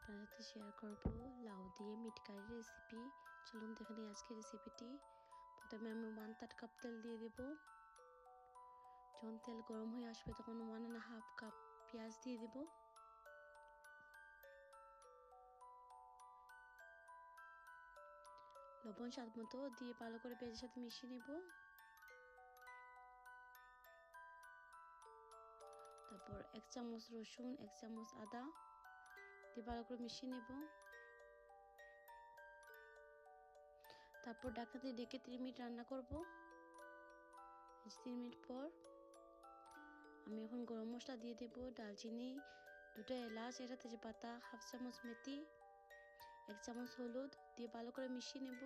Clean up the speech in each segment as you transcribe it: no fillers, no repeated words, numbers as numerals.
আপনাদের সাথে শেয়ার করব লাউ দিয়ে মিট কারি রেসিপি। চলুন দেখে নিই আজকের রেসিপিটি। প্রথমে আমি 1/3 কাপ তেল দিয়ে দেব। যখন তেল গরম হয়ে আসবে তখন 1.5 কাপ পেঁয়াজ দিয়ে দেব। লবণ স্বাদ মতো দিয়ে ভালো করে পেঁয়াজের সাথে মিশিয়ে নেব। তারপর 1 চামচ রসুন, 1 চামচ আদা দিয়ে ভালো করে মিশিয়ে নেব। তারপর ঢাকনা দিয়ে ঢেকে 3 মিনিট রান্না করব। 3 মিনিট পর আমি এখন গরম মশলা দিয়ে দেব। দারচিনি, 2টা এলাচ, একটা তেজপাতা, 1/2 চামচ মেথি, 1 চামচ হলুদ দিয়ে ভালো করে মিশিয়ে নেব।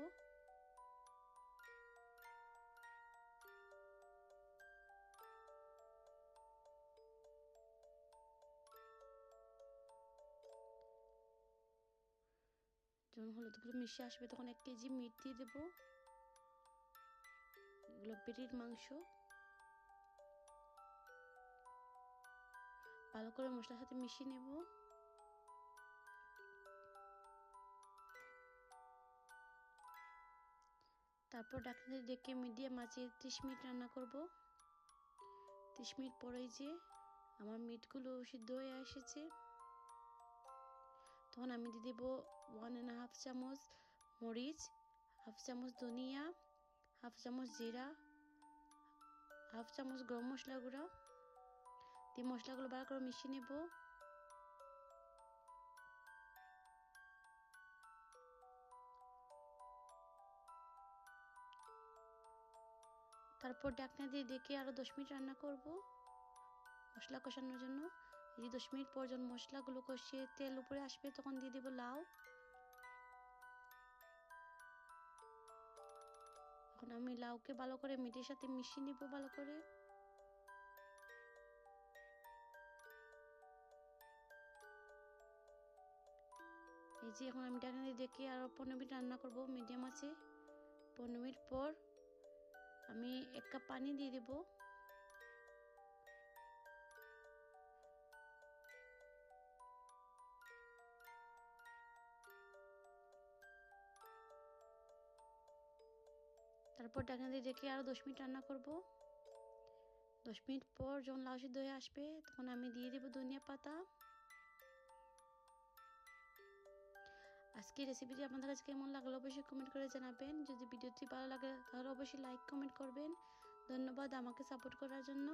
যখন হলুদগুলো মিশে আসবে তখন 1 কেজি মিট দিয়ে দেব। এগুলো পেটির মাংস। ভালো করে মশলার সাথে মিশিয়ে নেব। তারপর ঢাকনা দিয়ে ঢেকে মিডিয়াম আঁচে 30 মিনিট রান্না করব। 30 মিনিট পরেই যে আমার মিটগুলো সিদ্ধ হয়ে এসেছে, তখন আমি দিয়ে দেব 1.5 চামচ মরিচ, 1/2 চামচ ধনিয়া, 1/2 চামচ জিরা, 1/2 চামচ গরম মশলা গুঁড়া দিয়ে মশলাগুলো ভালো করে মিশিয়ে নেব। তারপর ঢাকনা দিয়ে ঢেকে আরো 10 মিনিট রান্না করব মশলা কষানোর জন্য। এই 10 মিনিট পর যখন মশলাগুলো কষিয়ে তেল উপরে আসবে তখন দিয়ে দেব লাউ। এখন আমি লাউকে ভালো করে মিটের সাথে মিশিয়ে নিব ভালো করে। এই যে এখন আমি ঢাকনা দিয়ে ঢেকে আরো 15 মিনিট রান্না করব মিডিয়াম আঁচে। 15 মিনিট পর আমি 1 কাপ পানি দিয়ে দেব। তারপর ঢাকনা দিয়ে ঢেকে আরো 10 মিনিট রান্না করব। 10 মিনিট পর যখন লাউ সিদ্ধ হয়ে আসবে তখন আমি দিয়ে দেব ধনিয়া পাতা। আজকের রেসিপিটি আপনাদের কাছে কেমন লাগলো অবশ্যই কমেন্ট করে জানাবেন। যদি ভিডিওটি ভালো লাগে তাহলে অবশ্যই লাইক কমেন্ট করবেন। ধন্যবাদ আমাকে সাপোর্ট করার জন্য।